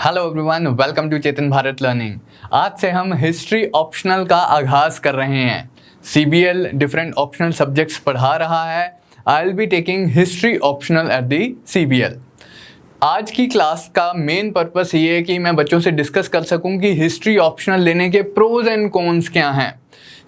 Hello everyone, welcome to Chetan Bharat learning. आज से हम हिस्ट्री ऑप्शनल का आगाज़ कर रहे हैं। सीबीएल डिफरेंट ऑप्शनल सब्जेक्ट्स पढ़ा रहा है। आई will be taking history optional at the CBL. आज की क्लास का मेन पर्पस ये है कि मैं बच्चों से डिस्कस कर सकूं कि हिस्ट्री ऑप्शनल लेने के प्रोज एंड कॉन्स क्या हैं,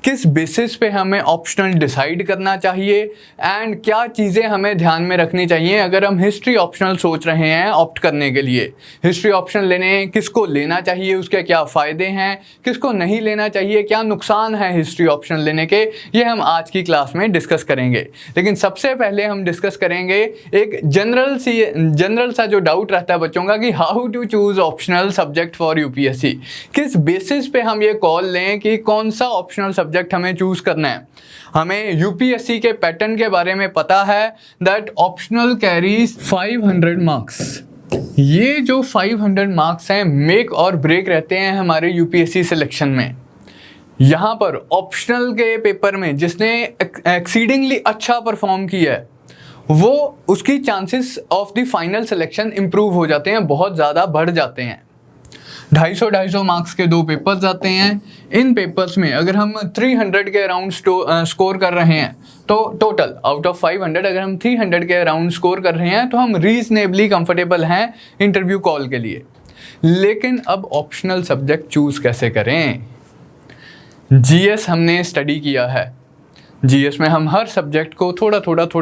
किस बेसिस पे हमें ऑप्शनल डिसाइड करना चाहिए एंड क्या चीज़ें हमें ध्यान में रखनी चाहिए अगर हम हिस्ट्री ऑप्शनल सोच रहे हैं ऑप्ट करने के लिए। हिस्ट्री ऑप्शनल लेने किसको लेना चाहिए, उसके क्या फ़ायदे हैं, किसको नहीं लेना चाहिए, क्या नुकसान है हिस्ट्री ऑप्शनल लेने के, ये हम आज की क्लास में डिस्कस करेंगे। लेकिन सबसे पहले हम डिस्कस करेंगे एक जनरल सा जो डाउट रहता है बच्चों का कि how to choose optional subject for UPSC. किस बेसिस पे हम ये कॉल लें कि कौन सा ऑप्शनल सब्जेक्ट हमें चूज करना है। हमें यूपीएससी के पैटर्न के बारे में पता है दैट ऑप्शनल कैरीज 500 मार्क्स। ये जो 500 मार्क्स हैं मेक और ब्रेक रहते हैं हमारे यूपीएससी सिलेक्शन में। यहाँ पर ऑप्शनल के पेपर में जिसने एक्सीडिंगली अच्छा परफॉर्म किया है वो उसकी chances of the final selection improve हो जाते हैं, बहुत ज़्यादा बढ़ जाते हैं। 250 मार्क्स के 2 पेपर्स आते हैं। इन पेपर्स में अगर हम 300 के अराउंड स्कोर कर रहे हैं तो टोटल आउट ऑफ 500 अगर हम 300 के अराउंड स्कोर कर रहे हैं तो हम रीजनेबली कंफर्टेबल हैं इंटरव्यू कॉल के लिए। लेकिन अब ऑप्शनल सब्जेक्ट चूज़ कैसे करें? जीएस हमने स्टडी किया है। जीएस में हम हर सब्जेक्ट को थोड़ा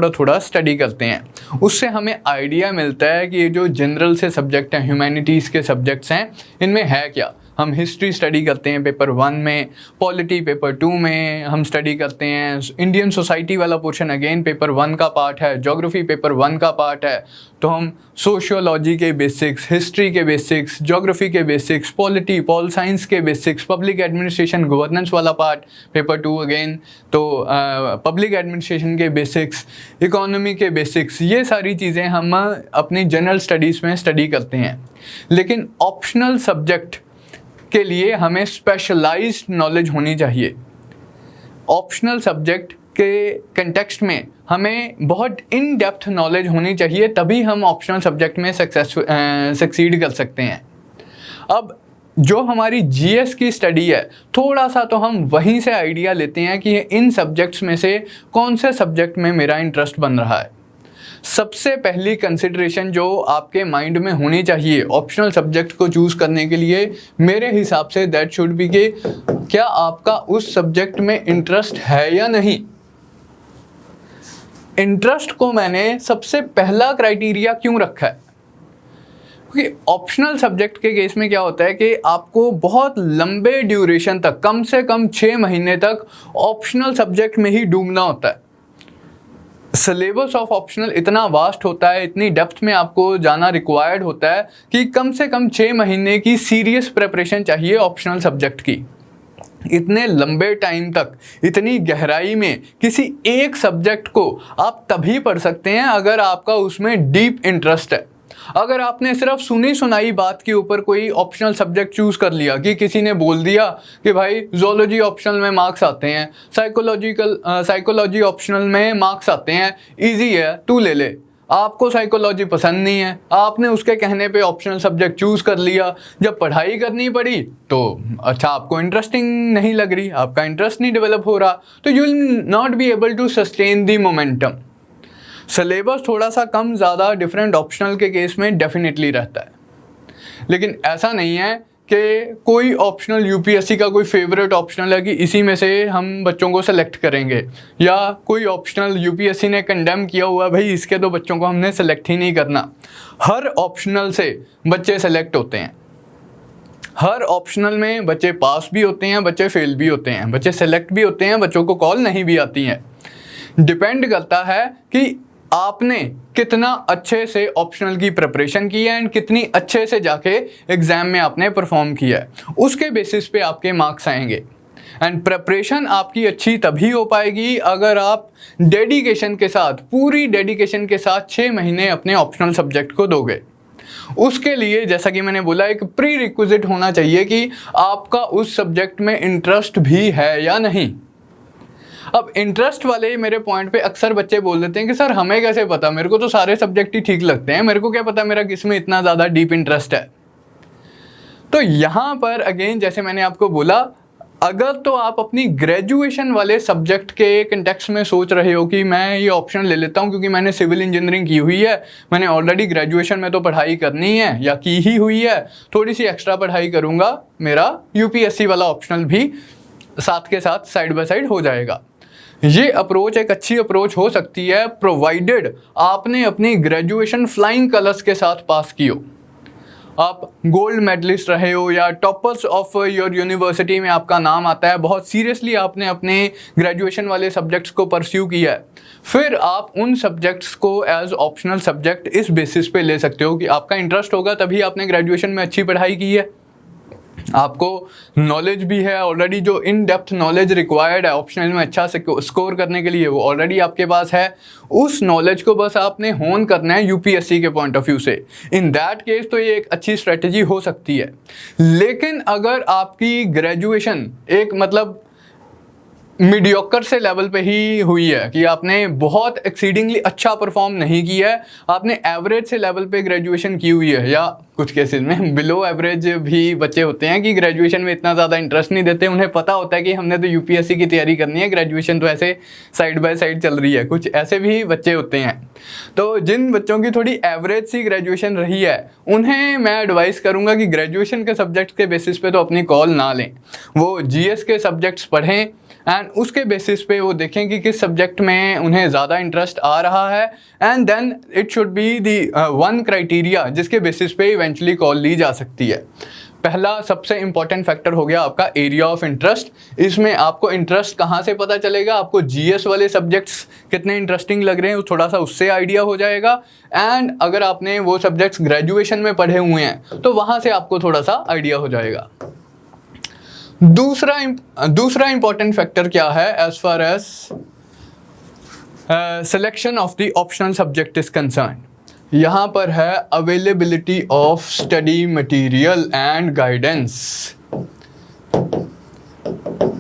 थोड़ा स्टडी करते हैं। उससे हमें आइडिया मिलता है कि ये जो जनरल से सब्जेक्ट हैं, ह्यूमैनिटीज़ के सब्जेक्ट्स हैं, इनमें है क्या। हम हिस्ट्री स्टडी करते हैं पेपर 1 में, पॉलिटी पेपर 2 में हम स्टडी करते हैं, इंडियन सोसाइटी वाला पोर्शन अगेन पेपर 1 का पार्ट है, ज्योग्राफी पेपर 1 का पार्ट है। तो हम सोशियोलॉजी के बेसिक्स, हिस्ट्री के बेसिक्स, ज्योग्राफी के बेसिक्स, पॉलिटी पॉल साइंस के बेसिक्स, पब्लिक एडमिनिस्ट्रेशन गवर्नेंस वाला पार्ट पेपर 2 अगेन, तो पब्लिक एडमिनिस्ट्रेशन के बेसिक्स, इकोनॉमी के बेसिक्स, ये सारी चीज़ें हम अपनी जनरल स्टडीज़ में स्टडी करते हैं। लेकिन ऑप्शनल सब्जेक्ट के लिए हमें स्पेशलाइज्ड नॉलेज होनी चाहिए। ऑप्शनल सब्जेक्ट के कंटेक्स्ट में हमें बहुत इन डेप्थ नॉलेज होनी चाहिए, तभी हम ऑप्शनल सब्जेक्ट में सक्सीड कर सकते हैं। अब जो हमारी जीएस की स्टडी है, थोड़ा सा तो हम वहीं से आइडिया लेते हैं कि इन सब्जेक्ट्स में से कौन से सब्जेक्ट में मेरा इंटरेस्ट बन रहा है। सबसे पहली कंसिडरेशन जो आपके माइंड में होनी चाहिए ऑप्शनल सब्जेक्ट को चूज़ करने के लिए मेरे हिसाब से दैट शुड बी कि क्या आपका उस सब्जेक्ट में इंटरेस्ट है या नहीं। इंटरेस्ट को मैंने सबसे पहला क्राइटेरिया क्यों रखा है, क्योंकि ऑप्शनल सब्जेक्ट के केस में क्या होता है कि आपको बहुत लंबे ड्यूरेशन तक, कम से कम 6 महीने तक ऑप्शनल सब्जेक्ट में ही डूबना होता है। सिलेबस ऑफ ऑप्शनल इतना वास्ट होता है, इतनी डेप्थ में आपको जाना रिक्वायर्ड होता है कि कम से कम 6 महीने की सीरियस प्रिपरेशन चाहिए ऑप्शनल सब्जेक्ट की। इतने लंबे टाइम तक इतनी गहराई में किसी एक सब्जेक्ट को आप तभी पढ़ सकते हैं अगर आपका उसमें डीप इंटरेस्ट है। अगर आपने सिर्फ सुनी सुनाई बात के ऊपर कोई ऑप्शनल सब्जेक्ट चूज़ कर लिया कि किसी ने बोल दिया कि भाई ज़ूलॉजी ऑप्शनल में मार्क्स आते हैं, साइकोलॉजी ऑप्शनल में मार्क्स आते हैं, इजी है तू ले ले, आपको साइकोलॉजी पसंद नहीं है, आपने उसके कहने पे ऑप्शनल सब्जेक्ट चूज़ कर लिया। जब पढ़ाई करनी पड़ी तो अच्छा आपको इंटरेस्टिंग नहीं लग रही, आपका इंटरेस्ट नहीं डेवलप हो रहा, तो you will not be able to sustain the momentum. Syllabus थोड़ा सा कम ज़्यादा डिफरेंट ऑप्शनल के केस में डेफिनेटली रहता है। लेकिन ऐसा नहीं है कि कोई ऑप्शनल यूपीएससी का कोई फेवरेट ऑप्शनल है कि इसी में से हम बच्चों को सेलेक्ट करेंगे, या कोई ऑप्शनल यूपीएससी ने कंडेम किया हुआ है भाई इसके तो बच्चों को हमने सेलेक्ट ही नहीं करना। हर ऑप्शनल से बच्चे सेलेक्ट होते हैं, हर ऑप्शनल में बच्चे पास भी होते हैं, बच्चे फेल भी होते हैं, बच्चे सेलेक्ट भी होते हैं, बच्चों को कॉल नहीं भी आती हैं। डिपेंड करता है कि आपने कितना अच्छे से ऑप्शनल की प्रिपरेशन की है एंड कितनी अच्छे से जाके एग्ज़ाम में आपने परफॉर्म किया है, उसके बेसिस पे आपके मार्क्स आएंगे। एंड प्रिपरेशन आपकी अच्छी तभी हो पाएगी अगर आप डेडिकेशन के साथ, पूरी डेडिकेशन के साथ 6 महीने अपने ऑप्शनल सब्जेक्ट को दोगे। उसके लिए जैसा कि मैंने बोला एक प्री रिक्विजिट होना चाहिए कि आपका उस सब्जेक्ट में इंटरेस्ट भी है या नहीं। अब इंटरेस्ट वाले मेरे पॉइंट पे अक्सर बच्चे बोल देते हैं कि सर हमें कैसे पता, मेरे को तो सारे सब्जेक्ट ही ठीक लगते हैं, मेरे को क्या पता मेरा किस में इतना ज़्यादा डीप इंटरेस्ट है। तो यहाँ पर अगेन जैसे मैंने आपको बोला, अगर तो आप अपनी ग्रेजुएशन वाले सब्जेक्ट के कंटेक्स्ट में सोच रहे हो कि मैं ये ऑप्शन ले लेता हूँ क्योंकि मैंने सिविल इंजीनियरिंग की हुई है, मैंने ऑलरेडी ग्रेजुएशन में तो पढ़ाई करनी है या की ही हुई है, थोड़ी सी एक्स्ट्रा पढ़ाई करूँगा, मेरा यूपीएससी वाला ऑप्शनल भी साथ के साथ साइड बाय साइड हो जाएगा। ये अप्रोच एक अच्छी अप्रोच हो सकती है प्रोवाइडेड आपने अपनी ग्रेजुएशन फ्लाइंग कलर्स के साथ पास की हो, आप गोल्ड मेडलिस्ट रहे हो या टॉपर्स ऑफ योर यूनिवर्सिटी में आपका नाम आता है, बहुत सीरियसली आपने अपने ग्रेजुएशन वाले सब्जेक्ट्स को परस्यू किया है, फिर आप उन सब्जेक्ट्स को एज ऑप्शनल सब्जेक्ट इस बेसिस पे ले सकते हो कि आपका इंटरेस्ट होगा तभी आपने ग्रेजुएशन में अच्छी पढ़ाई की है, आपको नॉलेज भी है ऑलरेडी, जो इन डेप्थ नॉलेज रिक्वायर्ड है ऑप्शनल में अच्छा से स्कोर करने के लिए वो ऑलरेडी आपके पास है, उस नॉलेज को बस आपने होन करना है यूपीएससी के पॉइंट ऑफ व्यू से। इन दैट केस तो ये एक अच्छी स्ट्रेटजी हो सकती है। लेकिन अगर आपकी ग्रेजुएशन एक मतलब मीडियोकर से लेवल पे ही हुई है कि आपने बहुत एक्सीडिंगली अच्छा परफॉर्म नहीं किया है, आपने एवरेज से लेवल पे ग्रेजुएशन की हुई है, या कुछ केसेस में बिलो एवरेज भी बच्चे होते हैं कि ग्रेजुएशन में इतना ज़्यादा इंटरेस्ट नहीं देते, उन्हें पता होता है कि हमने तो यूपीएससी की तैयारी करनी है, ग्रेजुएशन तो ऐसे साइड बाय साइड चल रही है, कुछ ऐसे भी बच्चे होते हैं। तो जिन बच्चों की थोड़ी एवरेज सी ग्रेजुएशन रही है उन्हें मैं एडवाइस करूँगा कि ग्रेजुएशन के सब्जेक्ट के बेसिस पे तो अपनी कॉल ना लें, वो जीएस के सब्जेक्ट्स पढ़ें एंड उसके बेसिस पे वो देखें कि किस सब्जेक्ट में उन्हें ज़्यादा इंटरेस्ट आ रहा है, and then it should be the one criteria जिसके बेसिस पे इवेंचुअली कॉल ली जा सकती है। पहला सबसे इंपॉर्टेंट फैक्टर हो गया आपका एरिया ऑफ इंटरेस्ट। इसमें आपको इंटरेस्ट कहाँ से पता चलेगा, आपको जीएस वाले सब्जेक्ट्स कितने इंटरेस्टिंग लग रहे हैं थोड़ा सा उससे आइडिया हो जाएगा, एंड अगर आपने वो सब्जेक्ट्स ग्रेजुएशन में पढ़े हुए हैं तो वहाँ से आपको थोड़ा सा आइडिया हो जाएगा। दूसरा इंपॉर्टेंट फैक्टर क्या है as far as selection of the optional subject is concern, यहाँ पर है availability of study material and guidance.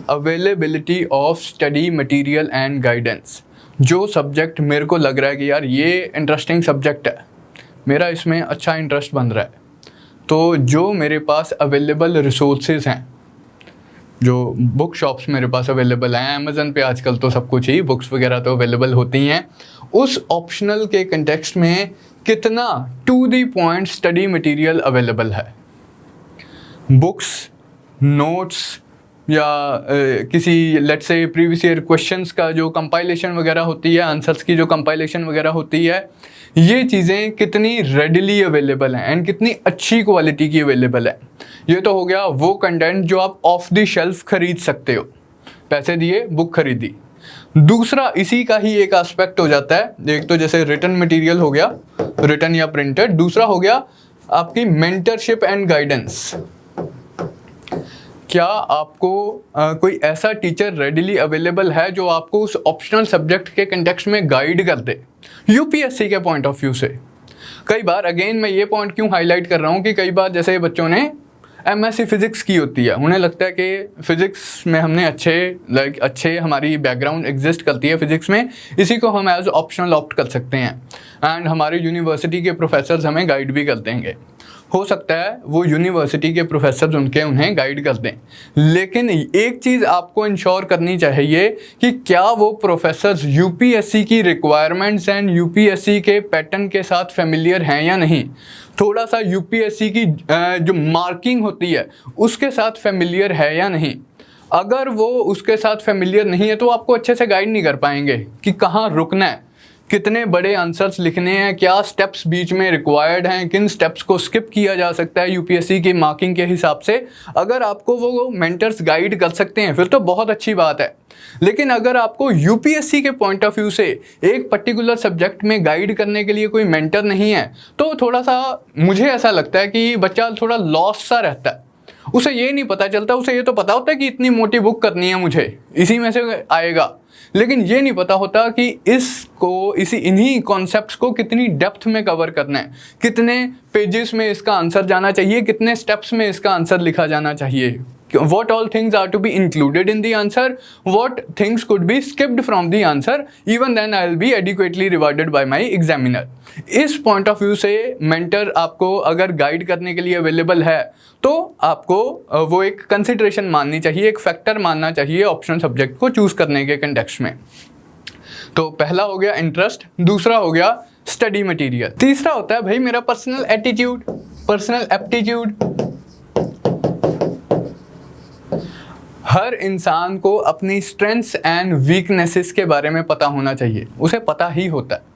Availability of study material and guidance, जो सब्जेक्ट मेरे को लग रहा है कि यार ये इंटरेस्टिंग सब्जेक्ट है, मेरा इसमें अच्छा इंटरेस्ट बन रहा है, तो जो मेरे पास अवेलेबल रिसोर्सेज हैं, जो बुक शॉप्स मेरे पास अवेलेबल हैं, अमेज़न पे आजकल तो सब कुछ ही बुक्स वगैरह तो अवेलेबल होती हैं, उस ऑप्शनल के कंटेक्स्ट में कितना to the point study material available है। बुक्स, नोट्स या किसी let's say previous year questions का जो कंपाइलेशन वगैरह होती है, आंसर्स की जो कंपाइलेशन वगैरह होती है, ये चीज़ें कितनी रेडिली अवेलेबल हैं एंड कितनी अच्छी क्वालिटी की अवेलेबल है। ये तो हो गया वो कंटेंट जो आप ऑफ द शेल्फ खरीद सकते हो, पैसे दिए बुक खरीदी। दूसरा इसी का ही एक एस्पेक्ट हो जाता है, एक तो जैसे रिटन मटेरियल हो गया, रिटन या प्रिंटेड, दूसरा हो गया आपकी मेंटरशिप एंड गाइडेंस। क्या आपको कोई ऐसा टीचर रेडिली अवेलेबल है जो आपको उस ऑप्शनल सब्जेक्ट के कंटेक्स्ट में गाइड कर दे यूपीएससी के पॉइंट ऑफ व्यू से। कई बार अगेन मैं ये पॉइंट क्यों हाईलाइट कर रहा हूँ कि कई बार जैसे बच्चों ने एमएससी फिज़िक्स की होती है, उन्हें लगता है कि फ़िज़िक्स में हमने अच्छे हमारी बैकग्राउंड एग्जिस्ट करती है फ़िज़िक्स में, इसी को हम एज ऑप्शनल ऑप्ट कर सकते हैं एंड हमारे यूनिवर्सिटी के प्रोफेसर्स हमें गाइड भी कर देंगे। हो सकता है वो यूनिवर्सिटी के प्रोफेसर्स उन्हें गाइड कर दें, लेकिन एक चीज़ आपको इंश्योर करनी चाहिए कि क्या वो प्रोफेसर्स यूपीएससी की रिक्वायरमेंट्स एंड यूपीएससी के पैटर्न के साथ फेमिलियर हैं या नहीं, थोड़ा सा यूपीएससी की जो मार्किंग होती है उसके साथ फेमिलियर है या नहीं। अगर वो उसके साथ फेमिलियर नहीं है तो आपको अच्छे से गाइड नहीं कर पाएंगे कि कहाँ रुकना है, कितने बड़े आंसर्स लिखने हैं, क्या स्टेप्स बीच में रिक्वायर्ड हैं, किन स्टेप्स को स्किप किया जा सकता है यूपीएससी की मार्किंग के हिसाब से। अगर आपको वो मेंटर्स गाइड कर सकते हैं फिर तो बहुत अच्छी बात है, लेकिन अगर आपको यूपीएससी के पॉइंट ऑफ व्यू से एक पर्टिकुलर सब्जेक्ट में गाइड करने के लिए कोई मेंटर नहीं है तो थोड़ा सा मुझे ऐसा लगता है कि बच्चा थोड़ा लॉस सा रहता है। उसे ये नहीं पता चलता, उसे ये तो पता होता है कि इतनी मोटी बुक करनी है मुझे, इसी में से आएगा, लेकिन ये नहीं पता होता कि इन्हीं कॉन्सेप्ट्स को कितनी डेप्थ में कवर करना है, कितने पेजेस में इसका आंसर जाना चाहिए, कितने स्टेप्स में इसका आंसर लिखा जाना चाहिए, what all things are to be included in the answer, what things could be skipped from the answer, even then I will be adequately rewarded by my examiner. इस point of view से mentor आपको अगर guide करने के लिए available है तो आपको वो एक कंसिडरेशन माननी चाहिए, एक फैक्टर मानना चाहिए ऑप्शनल सब्जेक्ट को चूज करने के कंटेक्स्ट में। तो पहला हो गया इंटरेस्ट, दूसरा हो गया स्टडी मटेरियल, तीसरा होता है भाई मेरा पर्सनल एटीट्यूड, पर्सनल एप्टीट्यूड। हर इंसान को अपनी स्ट्रेंथ्स एंड वीकनेसेस के बारे में पता होना चाहिए, उसे पता ही होता है।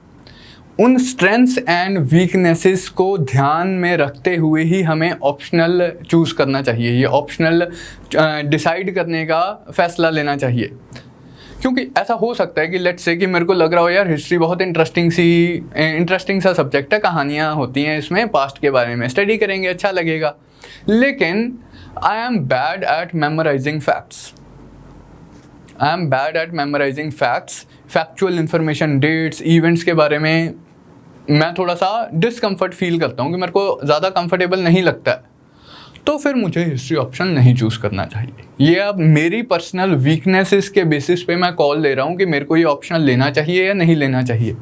उन स्ट्रेंथ्स एंड वीकनेसेस को ध्यान में रखते हुए ही हमें ऑप्शनल चूज़ करना चाहिए, ये ऑप्शनल डिसाइड करने का फैसला लेना चाहिए। क्योंकि ऐसा हो सकता है कि लेट्स से कि मेरे को लग रहा हो यार हिस्ट्री बहुत इंटरेस्टिंग सा सब्जेक्ट है, कहानियाँ होती हैं इसमें, पास्ट के बारे में स्टडी करेंगे अच्छा लगेगा, लेकिन I am bad at memorising facts, I am bad at memorising facts, factual information, dates, events के बारे में मैं थोड़ा सा डिसकम्फर्ट फील करता हूँ कि मेरे को ज़्यादा कंफर्टेबल नहीं लगता है, तो फिर मुझे हिस्ट्री ऑप्शन नहीं चूज़ करना चाहिए। ये अब मेरी पर्सनल वीकनेसेस के बेसिस पे मैं कॉल दे रहा हूँ कि मेरे को ये ऑप्शन लेना चाहिए या नहीं लेना चाहिए।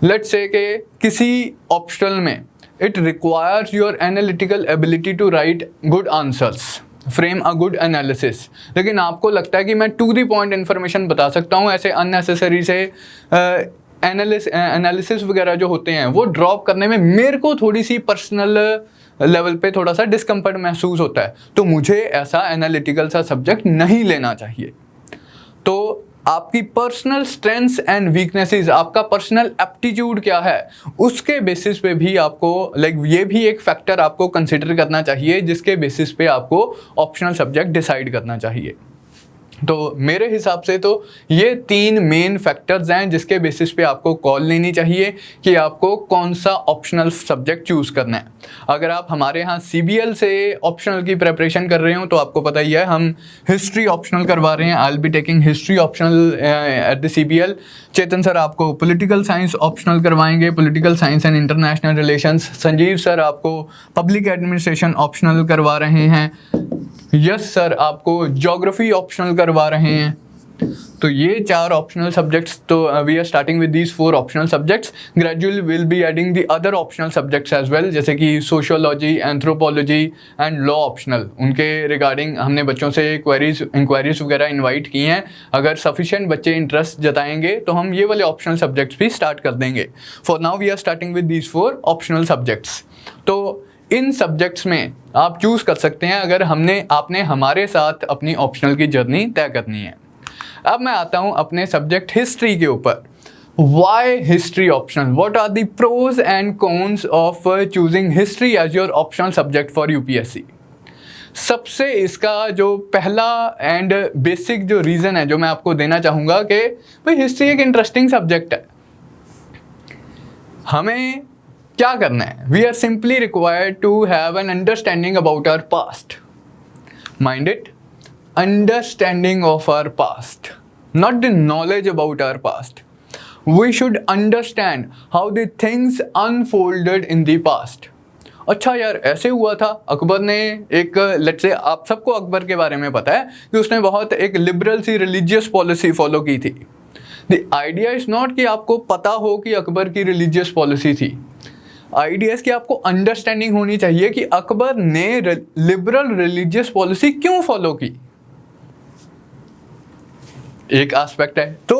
लेट्स से कि किसी ऑप्शनल में it requires your analytical ability to write good answers, frame a good analysis, लेकिन आपको लगता है कि मैं टू द पॉइंट इन्फॉर्मेशन बता सकता हूँ, ऐसे अननेसेसरी से एनालिसिस वगैरह जो होते हैं वो ड्रॉप करने में मेरे को थोड़ी सी पर्सनल लेवल पे थोड़ा सा डिस्कम्फर्ट महसूस होता है, तो मुझे ऐसा एनालिटिकल सा सब्जेक्ट नहीं लेना चाहिए। तो आपकी पर्सनल स्ट्रेंथ्स एंड वीकनेसेस, आपका पर्सनल एप्टीट्यूड क्या है, उसके बेसिस पे भी आपको ये भी एक फैक्टर आपको कंसिडर करना चाहिए जिसके बेसिस पे आपको ऑप्शनल सब्जेक्ट डिसाइड करना चाहिए। तो मेरे हिसाब से तो ये 3 मेन फैक्टर्स हैं जिसके बेसिस पे आपको कॉल लेनी चाहिए कि आपको कौन सा ऑप्शनल सब्जेक्ट चूज़ करना है। अगर आप हमारे यहाँ CBL से ऑप्शनल की प्रिपरेशन कर रहे हो तो आपको पता ही है हम हिस्ट्री ऑप्शनल करवा रहे हैं, I will be taking history optional at the CBL। Chetan sir आपको पॉलिटिकल साइंस ऑप्शनल करवाएंगे, political science and international relations. Sanjeev sir आपको पब्लिक एडमिनिस्ट्रेशन ऑप्शनल करवा रहे हैं। यस सर आपको ज्योग्राफी ऑप्शनल करवा रहे हैं। तो ये 4 ऑप्शनल सब्जेक्ट्स, तो we are starting with these 4 optional subjects, gradually will be adding the other optional subjects as well, जैसे कि sociology, anthropology and law optional. उनके रिगार्डिंग हमने बच्चों से इंक्वायरीज वगैरह इन्वाइट की हैं, अगर सफिशिएंट बच्चे इंटरेस्ट जताएंगे तो हम ये वाले ऑप्शनल सब्जेक्ट्स भी स्टार्ट कर देंगे। For now we are starting with these 4 optional subjects. तो इन सब्जेक्ट्स में आप चूज़ कर सकते हैं अगर आपने हमारे साथ अपनी ऑप्शनल की जर्नी तय करनी है। अब मैं आता हूं अपने सब्जेक्ट हिस्ट्री के ऊपर। Why history optional, what are the pros and cons of choosing history as your optional subject for UPSC। सबसे इसका जो पहला एंड बेसिक जो रीज़न है जो मैं आपको देना चाहूँगा कि भाई हिस्ट्री एक इंटरेस्टिंग सब्जेक्ट है। हमें क्या करना है, we are simply required to have an understanding about our past, mind it, understanding of our past, not the knowledge about our past. We should understand how the things unfolded in the past. अच्छा यार ऐसे हुआ था, अकबर ने एक let's say आप सबको अकबर के बारे में पता है कि उसने बहुत एक लिबरल सी रिलीजियस पॉलिसी फॉलो की थी। द आइडिया इज नॉट कि आपको पता हो कि अकबर की रिलीजियस पॉलिसी थी, आइडिया कि आपको अंडरस्टैंडिंग होनी चाहिए कि अकबर ने लिबरल रिलीजियस पॉलिसी क्यों फॉलो की। एक एस्पेक्ट है। तो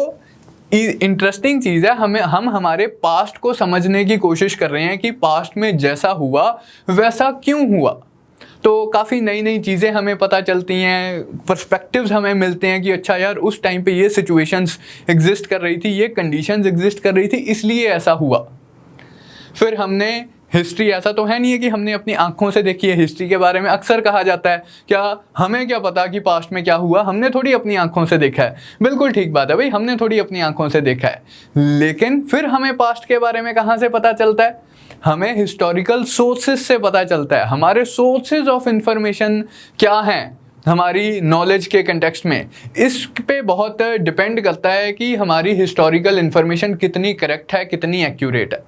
इंटरेस्टिंग चीज़ है, हम हमारे पास्ट को समझने की कोशिश कर रहे हैं कि पास्ट में जैसा हुआ वैसा क्यों हुआ। तो काफ़ी नई नई चीज़ें हमें पता चलती हैं, पर्सपेक्टिव्स हमें मिलते हैं कि अच्छा यार उस टाइम पे ये सिचुएशंस एग्जिस्ट कर रही थी, ये कंडीशंस एग्जिस्ट कर रही थी, इसलिए ऐसा हुआ। फिर हमने हिस्ट्री, ऐसा तो है नहीं है कि हमने अपनी आंखों से देखी है। हिस्ट्री के बारे में अक्सर कहा जाता है क्या हमें क्या पता कि पास्ट में क्या हुआ, हमने थोड़ी अपनी आंखों से देखा है। बिल्कुल ठीक बात है भाई, हमने थोड़ी अपनी आंखों से देखा है, लेकिन फिर हमें पास्ट के बारे में कहाँ से पता चलता है? हमें हिस्टोरिकल सोर्सेज से पता चलता है। हमारे सोर्सेज ऑफ इंफॉर्मेशन क्या हैं हमारी नॉलेज के कंटेक्स्ट में, इस पे बहुत डिपेंड करता है कि हमारी हिस्टोरिकल इन्फॉर्मेशन कितनी करेक्ट है, कितनी एक्यूरेट है।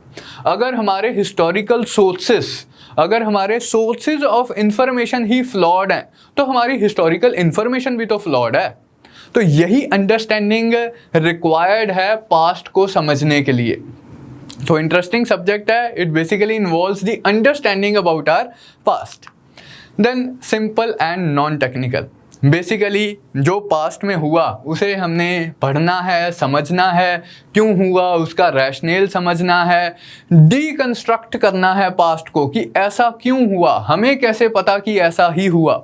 अगर हमारे हिस्टोरिकल सोर्सेस अगर हमारे sources of information he flawed हैं तो हमारी हिस्टोरिकल इंफॉर्मेशन भी तो फ्लॉड है। तो यही अंडरस्टैंडिंग रिक्वायर्ड है पास्ट को समझने के लिए। तो इंटरेस्टिंग सब्जेक्ट है, it basically involves the understanding about our past. Then simple and non technical, basically जो पास्ट में हुआ उसे हमने पढ़ना है, समझना है, क्यों हुआ उसका रैशनल समझना है, डीकंस्ट्रक्ट करना है पास्ट को कि ऐसा क्यों हुआ, हमें कैसे पता कि ऐसा ही हुआ।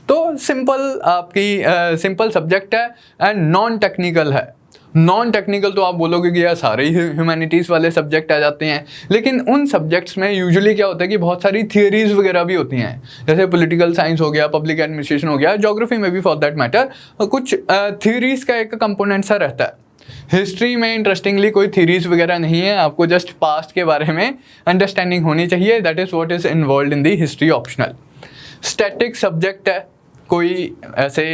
तो सिंपल आपकी सिंपल सब्जेक्ट है एंड नॉन टेक्निकल है। नॉन टेक्निकल तो आप बोलोगे कि यार सारे ही ह्यूमैनिटीज़ वाले सब्जेक्ट आ जाते हैं, लेकिन उन सब्जेक्ट्स में यूजुअली क्या होता है कि बहुत सारी थियरीज वगैरह भी होती हैं, जैसे पॉलिटिकल साइंस हो गया, पब्लिक एडमिनिस्ट्रेशन हो गया, ज्योग्राफी में भी फॉर दैट मैटर कुछ थियरीज का एक कंपोनेंट सा रहता है। हिस्ट्री में इंटरेस्टिंगली कोई थ्योरीज वगैरह नहीं है, आपको जस्ट पास्ट के बारे में अंडरस्टैंडिंग होनी चाहिए, that is what is involved in the history optional. Static subject है, कोई ऐसे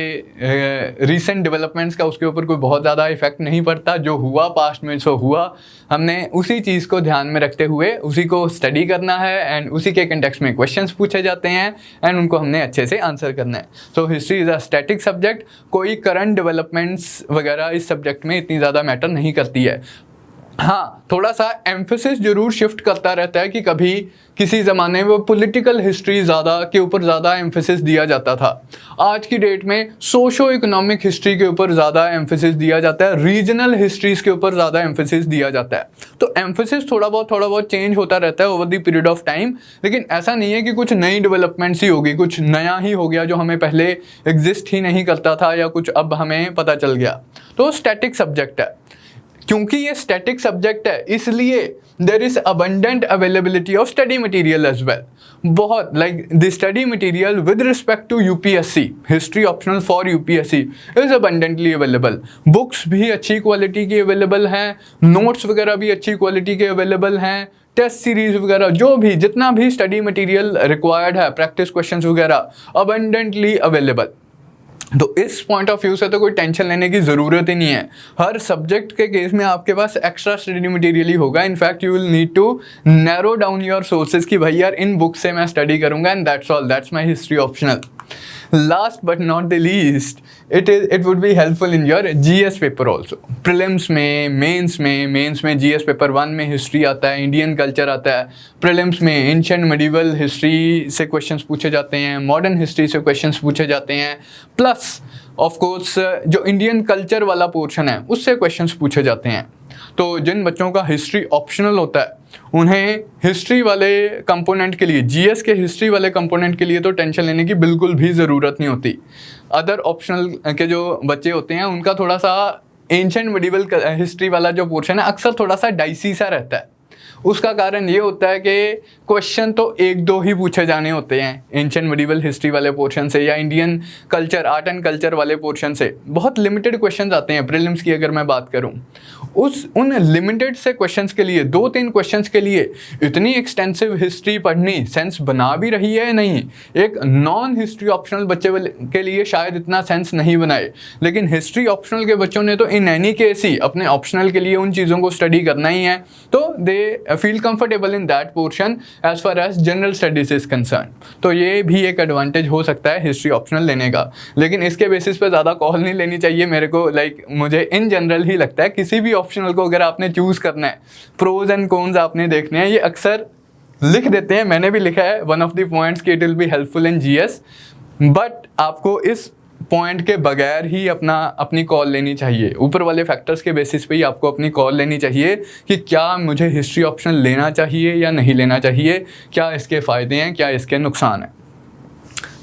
रीसेंट डेवलपमेंट्स का उसके ऊपर कोई बहुत ज़्यादा इफेक्ट नहीं पड़ता, जो हुआ पास्ट में सो हुआ, हमने उसी चीज़ को ध्यान में रखते हुए उसी को स्टडी करना है एंड उसी के कंटेक्स्ट में क्वेश्चंस पूछे जाते हैं एंड उनको हमने अच्छे से आंसर करना है। So history is a static subject, कोई करंट डेवलपमेंट्स वगैरह इस सब्जेक्ट में इतनी ज़्यादा मैटर नहीं करती है। हाँ, थोड़ा सा एम्फेसिस जरूर शिफ्ट करता रहता है कि कभी किसी ज़माने में पॉलिटिकल हिस्ट्री के ऊपर ज़्यादा एम्फेसिस दिया जाता था, आज की डेट में सोशो इकोनॉमिक हिस्ट्री के ऊपर ज़्यादा एम्फेसिस दिया जाता है, रीजनल हिस्ट्रीज़ के ऊपर ज़्यादा एम्फेसिस दिया जाता है। तो एम्फेसिस थोड़ा बहुत चेंज होता रहता है over the period of time, लेकिन ऐसा नहीं है कि कुछ नई डेवलपमेंट्स ही होगी, कुछ नया ही हो गया जो हमें पहले एग्जिस्ट ही नहीं करता था या कुछ अब हमें पता चल गया। तो स्टैटिक सब्जेक्ट है। क्योंकि ये स्टैटिक सब्जेक्ट है इसलिए there is abundant availability of study material as well. बहुत like the study material with respect to UPSC, history optional for UPSC is abundantly available. Books भी अच्छी क्वालिटी की अवेलेबल हैं, नोट्स वगैरह भी अच्छी क्वालिटी के अवेलेबल हैं, टेस्ट सीरीज वगैरह जो भी जितना भी स्टडी मटेरियल रिक्वायर्ड है, प्रैक्टिस क्वेश्चंस वगैरह अबंडेंटली अवेलेबल। तो इस पॉइंट ऑफ व्यू से तो कोई टेंशन लेने की ज़रूरत ही नहीं है। हर सब्जेक्ट के केस में आपके पास एक्स्ट्रा स्टडी मटेरियल ही होगा। In fact you will need to narrow down your sources कि भाई यार इन बुक से मैं स्टडी करूंगा and that's all, that's my history optional. Last but not the least, it would be helpful in your GS paper also. Prelims में, mains में GS paper 1 में हिस्ट्री आता है, इंडियन कल्चर आता है। प्रीलिम्स में एंशिएंट मेडिवल हिस्ट्री से questions पूछे जाते हैं, मॉडर्न हिस्ट्री से क्वेश्चंस पूछे जाते हैं, प्लस ऑफ कोर्स जो इंडियन कल्चर वाला पोर्शन है उससे क्वेश्चंस पूछे जाते हैं। तो जिन बच्चों का हिस्ट्री ऑप्शनल होता है उन्हें हिस्ट्री वाले कंपोनेंट के लिए, जीएस के हिस्ट्री वाले कंपोनेंट के लिए तो टेंशन लेने की बिल्कुल भी ज़रूरत नहीं होती। अदर ऑप्शनल के जो बच्चे होते हैं उनका थोड़ा सा एंशिएंट मेडिवल हिस्ट्री वाला जो पोर्शन है अक्सर थोड़ा सा डाइसी सा रहता है। उसका कारण ये होता है कि क्वेश्चन तो 1-2 ही पूछे जाने होते हैं एंशिएंट मेडिवल हिस्ट्री वाले पोर्शन से या Indian culture, art and culture वाले पोर्शन से। बहुत लिमिटेड क्वेश्चंस आते हैं प्रीलिम्स की अगर मैं बात करूं। उन लिमिटेड से क्वेश्चंस के लिए, 2-3 क्वेश्चंस के लिए इतनी एक्सटेंसिव हिस्ट्री पढ़नी सेंस बना भी रही है नहीं। एक नॉन हिस्ट्री ऑप्शनल बच्चे के लिए शायद इतना सेंस नहीं बनाए, लेकिन हिस्ट्री ऑप्शनल के बच्चों ने तो इन एनी केस ही अपने ऑप्शनल के लिए उन चीज़ों को स्टडी करना ही है, तो they feel comfortable in that portion as far as general studies is concern. तो ये भी एक एडवांटेज हो सकता है हिस्ट्री ऑप्शनल लेने का, लेकिन इसके बेसिस पे ज़्यादा कॉल नहीं लेनी चाहिए मेरे को। मुझे इन जनरल ही लगता है किसी भी ऑप्शनल को अगर आपने चूज़ करना है, प्रोज एंड कॉन्स आपने देखने हैं, ये अक्सर लिख देते हैं, मैंने भी लिखा है वन ऑफ द पॉइंट्स कि it will be helpful in GS, but आपको इस पॉइंट के बगैर ही अपनी कॉल लेनी चाहिए। ऊपर वाले फैक्टर्स के बेसिस पे ही आपको अपनी कॉल लेनी चाहिए कि क्या मुझे हिस्ट्री ऑप्शनल लेना चाहिए या नहीं लेना चाहिए, क्या इसके फ़ायदे हैं, क्या इसके नुकसान हैं।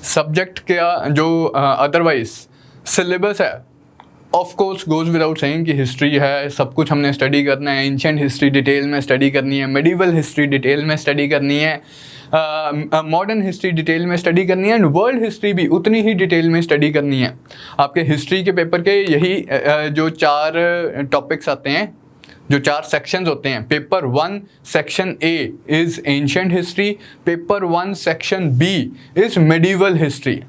सब्जेक्ट का जो अदरवाइज सिलेबस है of course goes without saying कि हिस्ट्री है, सब कुछ हमने स्टडी करना है, एंशिएंट हिस्ट्री डिटेल में स्टडी करनी है, मेडिवल हिस्ट्री डिटेल में स्टडी करनी है, मॉडर्न हिस्ट्री डिटेल में स्टडी करनी है एंड वर्ल्ड हिस्ट्री भी उतनी ही डिटेल में स्टडी करनी है। आपके हिस्ट्री के पेपर के यही जो 4 टॉपिक्स आते हैं, जो 4 सेक्शंस होते हैं। Paper 1 section A is ancient history, paper 1 section B is medieval history.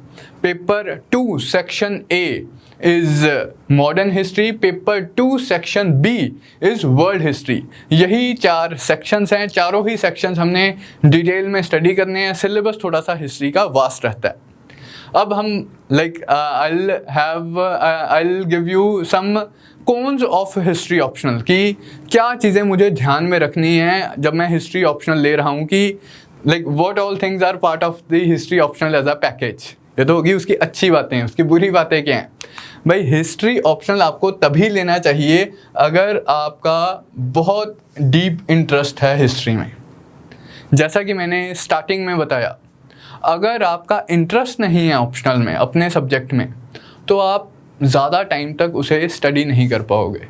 Paper 2 section A is modern history, paper 2 section B is world history. यही 4 सेक्शंस हैं, चारों ही सेक्शंस हमने डिटेल में स्टडी करने हैं। सिलेबस थोड़ा सा हिस्ट्री का वास्ट रहता है। अब हम I'll give you some cons of history optional कि क्या चीज़ें मुझे ध्यान में रखनी है जब मैं हिस्ट्री ऑप्शनल ले रहा हूँ, कि what all things are part of the history optional as a package. ये तो होगी उसकी अच्छी बातें, उसकी बुरी बातें क्या हैं। भाई हिस्ट्री ऑप्शनल आपको तभी लेना चाहिए अगर आपका बहुत डीप इंटरेस्ट है हिस्ट्री में। जैसा कि मैंने स्टार्टिंग में बताया, अगर आपका इंटरेस्ट नहीं है ऑप्शनल में अपने सब्जेक्ट में, तो आप ज़्यादा टाइम तक उसे स्टडी नहीं कर पाओगे।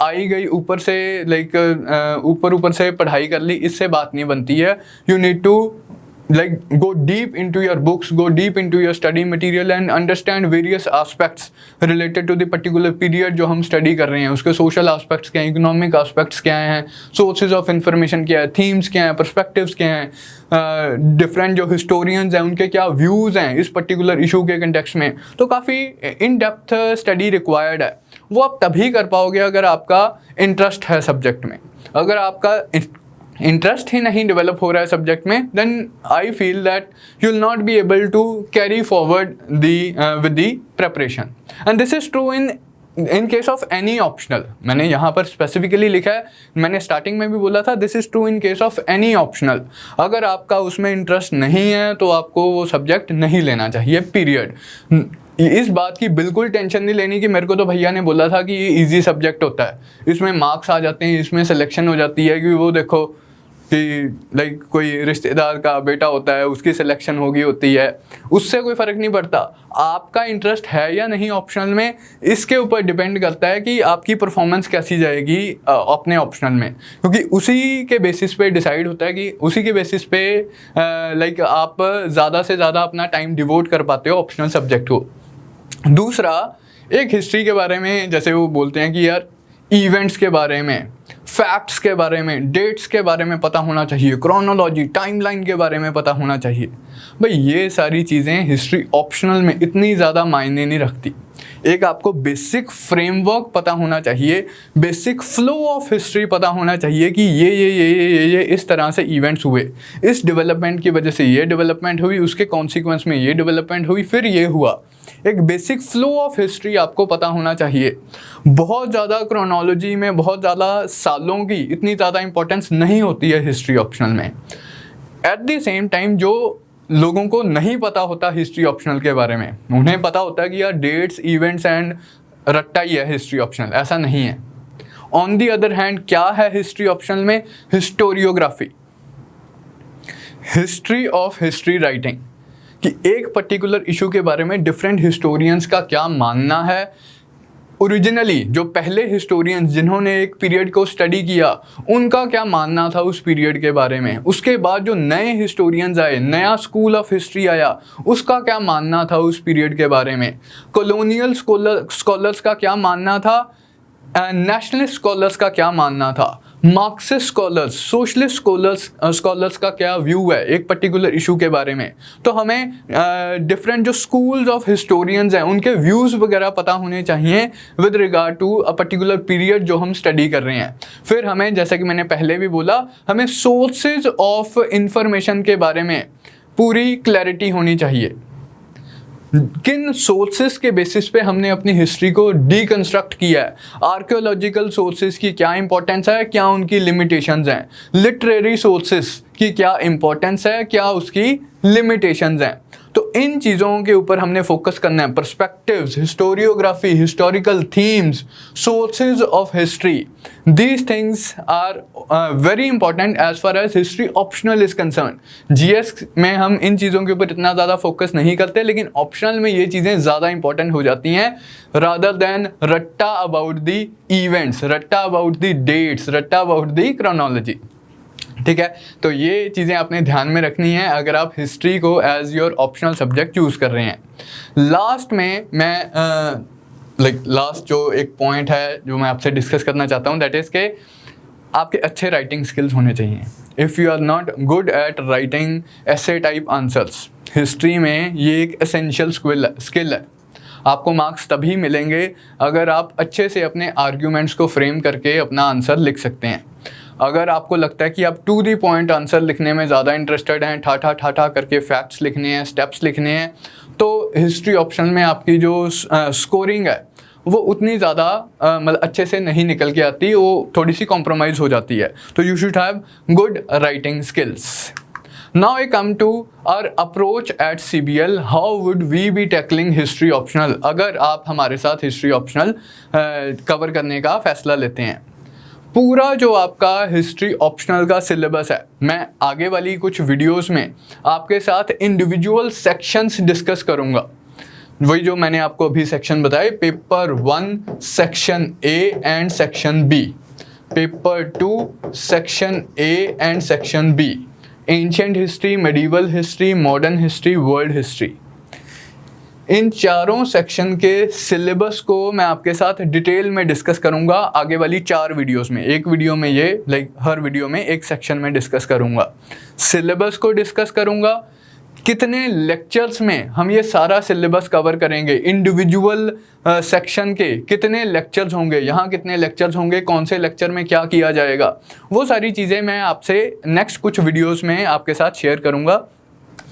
आई गई ऊपर से ऊपर से पढ़ाई कर ली, इससे बात नहीं बनती है। You need to go deep into your books, go deep into your study material and understand various aspects related to the particular period जो हम study कर रहे हैं। उसके social aspects क्या हैं, economic aspects क्या हैं, sources of information क्या है, themes क्या हैं, perspectives क्या हैं, different जो historians हैं उनके क्या views हैं इस particular issue के context में। तो काफ़ी in depth study required है। वो आप तभी कर पाओगे अगर आपका इंटरेस्ट है सब्जेक्ट में। अगर आपका इंटरेस्ट ही नहीं डेवलप हो रहा है सब्जेक्ट में, then I feel that you will not be able to carry forward with the preparation. And this is true in case of any optional. मैंने यहाँ पर स्पेसिफिकली लिखा है, मैंने स्टार्टिंग में भी बोला था, this is true in case of any optional. अगर आपका उसमें इंटरेस्ट नहीं है तो आपको वो सब्जेक्ट नहीं लेना चाहिए, पीरियड। इस बात की बिल्कुल टेंशन नहीं लेनी कि मेरे को तो भैया ने बोला था कि ये इजी सब्जेक्ट होता है, इसमें मार्क्स आ जाते हैं, इसमें सिलेक्शन हो जाती है, कि वो देखो कि कोई रिश्तेदार का बेटा होता है उसकी सिलेक्शन होती है। उससे कोई फ़र्क नहीं पड़ता। आपका इंटरेस्ट है या नहीं ऑप्शनल में, इसके ऊपर डिपेंड करता है कि आपकी परफॉर्मेंस कैसी जाएगी अपने ऑप्शनल में, क्योंकि उसी के बेसिस पे डिसाइड होता है कि उसी के बेसिस पे आप ज़्यादा से ज़्यादा अपना टाइम डिवोट कर पाते हो ऑप्शनल सब्जेक्ट को। दूसरा, एक हिस्ट्री के बारे में जैसे वो बोलते हैं कि यार इवेंट्स के बारे में, फैक्ट्स के बारे में, डेट्स के बारे में पता होना चाहिए, क्रोनोलॉजी, टाइमलाइन के बारे में पता होना चाहिए। भाई ये सारी चीज़ें हिस्ट्री ऑप्शनल में इतनी ज़्यादा मायने नहीं रखती। एक आपको बेसिक फ्रेमवर्क पता होना चाहिए, बेसिक फ्लो ऑफ हिस्ट्री पता होना चाहिए कि ये इस तरह से इवेंट्स हुए, इस डेवलपमेंट की वजह से ये डेवलपमेंट हुई, उसके कॉन्सिक्वेंस में ये डेवलपमेंट हुई, फिर ये हुआ। एक बेसिक फ्लो ऑफ हिस्ट्री आपको पता होना चाहिए। बहुत ज़्यादा क्रोनोलॉजी में बहुत ज़्यादा सालों की इतनी ज़्यादा इंपॉर्टेंस नहीं होती है हिस्ट्री ऑप्शनल में। एट द सेम टाइम जो लोगों को नहीं पता होता हिस्ट्री ऑप्शनल के बारे में, उन्हें पता होता है कि यार डेट्स, इवेंट्स एंड रट्टा ही है हिस्ट्री ऑप्शनल। ऐसा नहीं है। ऑन दी अदर हैंड क्या है हिस्ट्री ऑप्शनल में? Historiography, history of history writing, कि एक पर्टिकुलर इशू के बारे में डिफरेंट हिस्टोरियंस का क्या मानना है। ओरिजिनली जो पहले हिस्टोरियंस जिन्होंने एक पीरियड को स्टडी किया, उनका क्या मानना था उस पीरियड के बारे में। उसके बाद जो नए हिस्टोरियंस आए, नया स्कूल ऑफ हिस्ट्री आया, उसका क्या मानना था उस पीरियड के बारे में। कॉलोनियल स्कॉलर्स का क्या मानना था, नेशनलिस्ट स्कॉलर्स का क्या मानना था, मार्क्सिस्ट स्कॉलर्स, सोशलिस्ट स्कॉलर्स का क्या व्यू है एक पर्टिकुलर इशू के बारे में। तो हमें डिफरेंट जो स्कूल्स ऑफ हिस्टोरियंस हैं उनके व्यूज़ वगैरह पता होने चाहिए with regard to a particular period जो हम स्टडी कर रहे हैं। फिर हमें, जैसे कि मैंने पहले भी बोला, हमें सोर्सेज ऑफ इंफॉर्मेशन के बारे में पूरी क्लैरिटी होनी चाहिए। किन सोर्सेस के बेसिस पे हमने अपनी हिस्ट्री को डीकंस्ट्रक्ट किया है। आर्कियोलॉजिकल सोर्सेस की क्या इंपॉर्टेंस है, क्या उनकी लिमिटेशंस हैं। लिटरेरी सोर्सेस की क्या इंपॉर्टेंस है, क्या उसकी लिमिटेशंस हैं। तो इन चीज़ों के ऊपर हमने फोकस करना है। Perspectives, historiography, historical themes, sources of history, these things are very important as far as history optional is concern. GS में हम इन चीज़ों के ऊपर इतना ज़्यादा फोकस नहीं करते, लेकिन ऑप्शनल में ये चीज़ें ज़्यादा इंपॉर्टेंट हो जाती हैं रादर देन रट्टा अबाउट द इवेंट्स, रट्टा अबाउट द डेट्स, रट्टा अबाउट द क्रोनोलॉजी। ठीक है, तो ये चीज़ें आपने ध्यान में रखनी है अगर आप हिस्ट्री को as your optional subject choose कर रहे हैं। लास्ट में मैं लास्ट जो एक पॉइंट है जो मैं आपसे डिस्कस करना चाहता हूँ, दैट इज़ के आपके अच्छे राइटिंग स्किल्स होने चाहिए। If you are not good at writing essay type answers, history में ये एक एसेंशियल स्किल है। आपको मार्क्स तभी मिलेंगे अगर आप अच्छे से अपने आर्ग्यूमेंट्स को फ्रेम करके अपना आंसर लिख सकते हैं। अगर आपको लगता है कि आप टू दी पॉइंट आंसर लिखने में ज़्यादा इंटरेस्टेड हैं, ठाठा करके फैक्ट्स लिखने हैं, स्टेप्स लिखने हैं, तो हिस्ट्री ऑप्शन में आपकी जो स्कोरिंग है वो उतनी ज़्यादा मतलब अच्छे से नहीं निकल के आती, वो थोड़ी सी कॉम्प्रोमाइज़ हो जाती है। तो you should have good writing skills. Now I come to our approach at CBL. How would we be tackling history optional? अगर आप हमारे साथ हिस्ट्री ऑप्शनल कवर करने का फैसला लेते हैं, पूरा जो आपका हिस्ट्री ऑप्शनल का सिलेबस है, मैं आगे वाली कुछ वीडियोस में आपके साथ इंडिविजुअल सेक्शंस डिस्कस करूंगा। वही जो मैंने आपको अभी सेक्शन बताए, paper 1 section A and section B, paper 2 section A and section B, ancient history, medieval history, modern history, world history. इन चारों सेक्शन के सिलेबस को मैं आपके साथ डिटेल में डिस्कस करूंगा आगे वाली 4 वीडियोस में। एक वीडियो में ये हर वीडियो में एक सेक्शन में डिस्कस करूंगा, सिलेबस को डिस्कस करूंगा, कितने लेक्चर्स में हम ये सारा सिलेबस कवर करेंगे, इंडिविजुअल सेक्शन के कितने लेक्चर्स होंगे, यहाँ कितने लेक्चर्स होंगे, कौन से लेक्चर में क्या किया जाएगा, वो सारी चीज़ें मैं आपसे नेक्स्ट कुछ वीडियोस में आपके साथ शेयर करूँगा,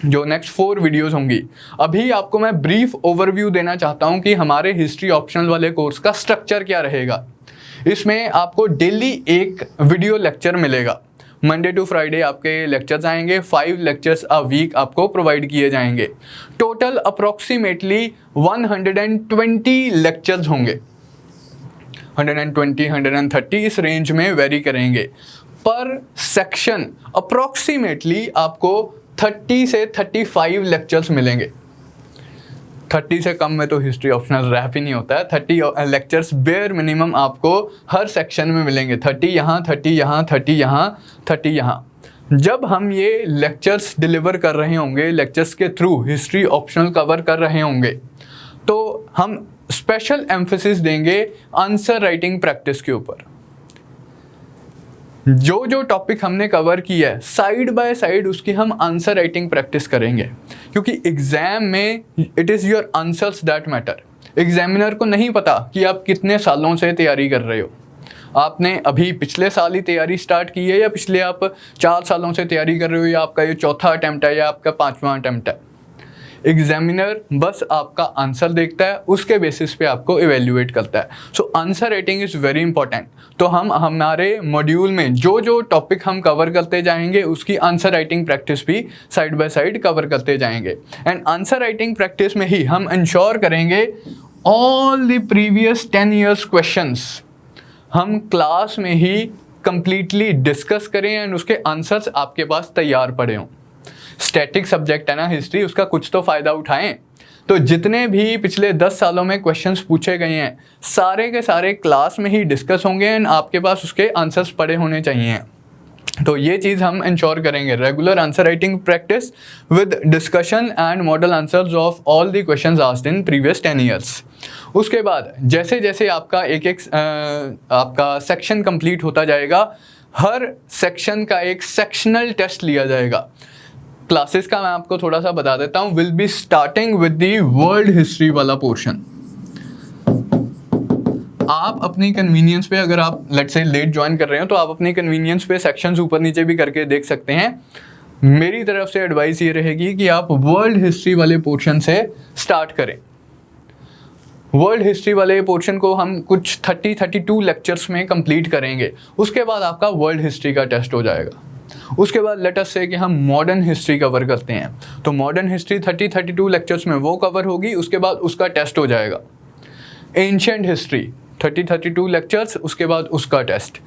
जो नेक्स्ट 4 वीडियोस होंगी। अभी आपको मैं ब्रीफ ओवरव्यू देना चाहता हूँ कि हमारे हिस्ट्री ऑप्शनल वाले कोर्स का स्ट्रक्चर क्या रहेगा। इसमें आपको डेली एक वीडियो लेक्चर मिलेगा। मंडे टू फ्राइडे आपके लेक्चर्स आएंगे, 5 लेक्चर्स अ वीक आपको प्रोवाइड किए जाएंगे। टोटल अप्रॉक्सीमेटली 120 लेक्चर्स होंगे, 120 130 इस रेंज में वेरी करेंगे। पर सेक्शन अप्रॉक्सीमेटली आपको 30 से 35 लेक्चर्स मिलेंगे। 30 से कम में तो हिस्ट्री ऑप्शनल रैप ही नहीं होता है। 30 लेक्चर्स बेयर मिनिमम आपको हर सेक्शन में मिलेंगे। 30 यहाँ, 30 यहाँ, 30 यहाँ, 30 यहाँ। जब हम ये लेक्चर्स डिलीवर कर रहे होंगे, लेक्चर्स के थ्रू हिस्ट्री ऑप्शनल कवर कर रहे होंगे, तो हम स्पेशल एम्फेसिस देंगे आंसर राइटिंग प्रैक्टिस के ऊपर। जो जो टॉपिक हमने कवर किया है, साइड बाय साइड उसकी हम आंसर राइटिंग प्रैक्टिस करेंगे, क्योंकि एग्जाम में it is your answers that matter. Examiner को नहीं पता कि आप कितने सालों से तैयारी कर रहे हो। आपने अभी पिछले साल ही तैयारी स्टार्ट की है, या पिछले आप 4 सालों से तैयारी कर रहे हो, या आपका ये चौथा अटैम्प्ट है, या आपका 5वां अटैम्प्ट है। एग्जामिनर बस आपका आंसर देखता है, उसके बेसिस पे आपको इवेल्युएट करता है। So answer writing is very important. तो हम हमारे मॉड्यूल में जो जो टॉपिक हम कवर करते जाएंगे, उसकी आंसर राइटिंग प्रैक्टिस भी साइड बाय साइड कवर करते जाएंगे। एंड आंसर राइटिंग प्रैक्टिस में ही हम इंश्योर करेंगे all the previous 10 years questions हम क्लास में ही कंप्लीटली डिस्कस करें एंड उसके आंसर्स आपके पास तैयार पड़े हों। स्टैटिक सब्जेक्ट है ना हिस्ट्री, उसका कुछ तो फ़ायदा उठाएं। तो जितने भी पिछले 10 सालों में क्वेश्चंस पूछे गए हैं, सारे के सारे क्लास में ही डिस्कस होंगे एंड आपके पास उसके आंसर्स पड़े होने चाहिए। तो ये चीज़ हम इंश्योर करेंगे, regular answer writing practice with discussion and model answers of all the questions asked in previous 10 years। उसके बाद जैसे जैसे आपका आपका सेक्शन कंप्लीट होता जाएगा, हर सेक्शन का एक सेक्शनल टेस्ट लिया जाएगा। क्लासेस का मैं आपको थोड़ा सा बता देता हूँ। Will be starting with the world history वाला पोर्शन। आप अपनी कन्वीनियंस पे, अगर आप लेट्स से लेट ज्वाइन कर रहे हो, तो आप अपनी कन्वीनियंस पे सेक्शंस ऊपर नीचे भी करके देख सकते हैं। मेरी तरफ से एडवाइस ये रहेगी कि आप वर्ल्ड हिस्ट्री वाले पोर्शन से स्टार्ट करें। वर्ल्ड हिस्ट्री वाले पोर्शन को हम कुछ 32 लेक्चर्स में कंप्लीट करेंगे। उसके बाद आपका वर्ल्ड हिस्ट्री का टेस्ट हो जाएगा। उसके बाद लेट अस से कि हम मॉडर्न हिस्ट्री कवर करते हैं, तो मॉडर्न हिस्ट्री 32 लेक्चर्स में वो कवर होगी। उसके बाद उसका टेस्ट हो जाएगा। एंशिएंट हिस्ट्री 32 लेक्चर्स, उसके बाद उसका टेस्ट।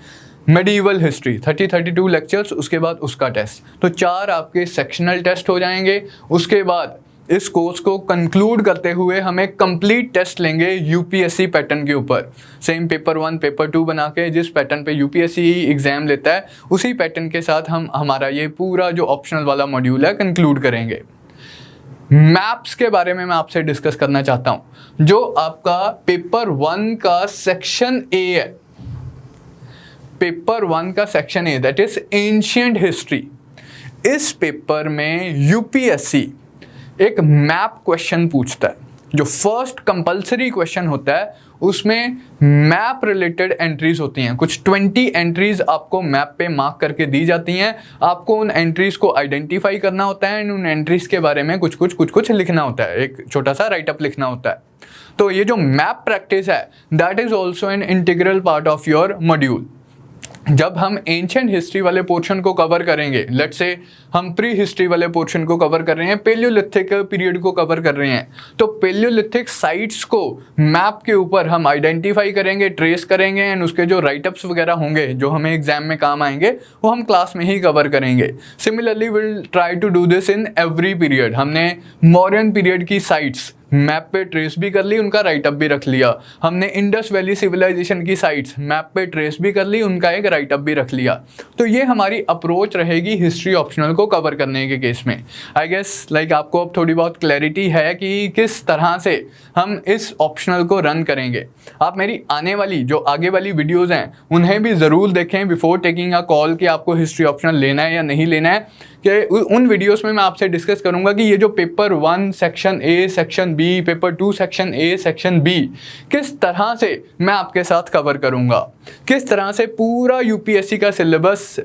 मेडिवल हिस्ट्री 32 लेक्चर्स, उसके बाद उसका टेस्ट। तो 4 आपके सेक्शनल टेस्ट हो जाएंगे। उसके बाद इस कोर्स को कंक्लूड करते हुए हम एक कंप्लीट टेस्ट लेंगे यूपीएससी पैटर्न के ऊपर। सेम पेपर 1 पेपर 2 बना के जिस पैटर्न पे यूपीएससी एग्जाम लेता है, उसी पैटर्न के साथ हम हमारा ये पूरा जो ऑप्शनल वाला मॉड्यूल है कंक्लूड करेंगे। मैप्स के बारे में मैं आपसे डिस्कस करना चाहता हूँ। जो आपका पेपर 1 का सेक्शन ए है, पेपर 1 का section A that is ancient history, इस पेपर में यूपीएससी एक मैप क्वेश्चन पूछता है। जो फर्स्ट कंपलसरी क्वेश्चन होता है उसमें मैप रिलेटेड एंट्रीज होती हैं। कुछ 20 एंट्रीज आपको मैप पे मार्क करके दी जाती हैं। आपको उन एंट्रीज को आइडेंटिफाई करना होता है एंड उन एंट्रीज के बारे में कुछ लिखना होता है, एक छोटा सा राइटअप लिखना होता है। तो ये जो मैप प्रैक्टिस है that is also an integral part of your module. जब हम एंशिएंट हिस्ट्री वाले पोर्शन को कवर करेंगे, लेट्स से हम प्री हिस्ट्री वाले पोर्शन को कवर कर रहे हैं, पेलियोलिथिक पीरियड को कवर कर रहे हैं, तो पेलियोलिथिक साइट्स को मैप के ऊपर हम आइडेंटिफाई करेंगे, ट्रेस करेंगे एंड उसके जो राइटअप्स वगैरह होंगे जो हमें एग्जाम में काम आएंगे वो हम क्लास में ही कवर करेंगे। Similarly will try to do this in every period. हमने मौर्यन पीरियड की साइट्स मैप पे ट्रेस भी कर ली, उनका राइटअप भी रख लिया। हमने इंडस वैली सिविलाइजेशन की साइट्स मैप पे ट्रेस भी कर ली, उनका एक राइटअप भी रख लिया। तो ये हमारी अप्रोच रहेगी हिस्ट्री ऑप्शनल को कवर करने के केस में। आई गेस लाइक आपको अब थोड़ी बहुत क्लैरिटी है कि किस तरह से हम इस ऑप्शनल को रन करेंगे। आप मेरी आने वाली जो आगे वाली वीडियोज़ हैं उन्हें भी ज़रूर देखें बिफोर टेकिंग अ कॉल कि आपको हिस्ट्री ऑप्शनल लेना है या नहीं लेना है। कि उन वीडियोस में मैं आपसे डिस्कस करूंगा कि ये जो paper 1 section A section B, paper 2 section A section B किस तरह से मैं आपके साथ कवर करूंगा, किस तरह से पूरा यूपीएससी का सिलेबस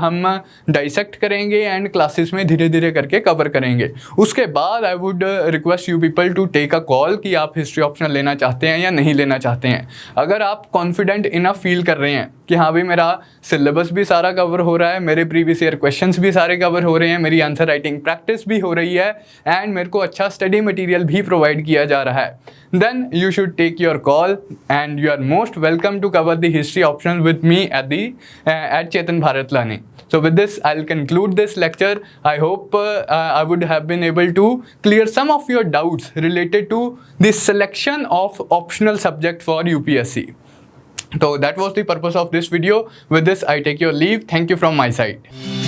हम डाइसेक्ट करेंगे एंड क्लासेस में धीरे धीरे करके कवर करेंगे। उसके बाद I would request you people to take a call कि आप हिस्ट्री ऑप्शनल लेना चाहते हैं या नहीं लेना चाहते हैं। अगर आप कॉन्फिडेंट इनफ फील कर रहे हैं कि हाँ भाई मेरा सिलेबस भी सारा कवर हो रहा है, मेरे प्रीवियस ईयर क्वेश्चंस भी सारे कवर हो रहे हैं, मेरी आंसर राइटिंग प्रैक्टिस भी हो रही है एंड मेरे को अच्छा स्टडी मटेरियल भी प्रोवाइड किया जा रहा है, then you should take your call and you are most welcome to cover the history optional with me at Chetan Bharat Learning. So with this I'll conclude this lecture. I hope I would have been able to clear some of your doubts related to the selection of optional subject for UPSC. So that was the purpose of this video. With this I take your leave. Thank you from my side.